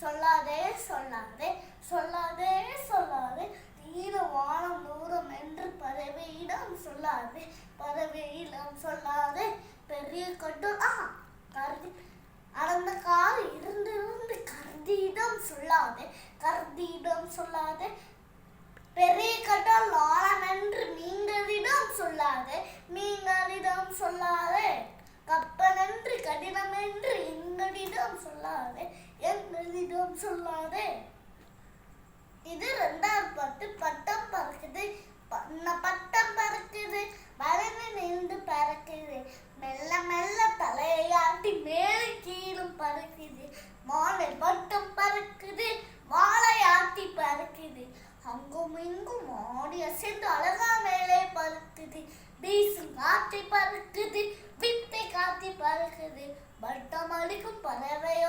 சொல்லாதே சொல்லாதே சொல்லாதே சொல்லாதே நீல வானம் தூரம் என்று பறவையிடம் சொல்லாதே பறவையிடம் சொல்லாதே பெரிய கட்டூர் கருதி அடர்ந்த கால் இருந்து கருதியிடம் சொல்லாதே கருதியிடம் சொல்லாதே பெரிய கட்டால் ஆழம் என்று மீன்களிடம் சொல்லாதே மீன்களிடம் சொல்லாதே கப்பல் என்று கடினம் என்று எங்களிடம் சொல்லாதே எங்களிடம் சொல்லாதே. இது 2வது பாட்டு. பட்டம் பறக்குது பட்டம் பறக்குது வளைந்து நின்று பறக்குது மெல்ல மெல்ல தலையாட்டி மேலே கீழும் பறக்குது மாலை பட்டம் பறக்குது மாலையாட்டி பறக்குது அங்கும் இங்கும் ஆடி அசைந்து அழகா மேலே பறக்குது வீசும் காற்றி பறக்குது வித்தை காத்தி பறக்குது வட்டம் அடிக்கும் பறவையோ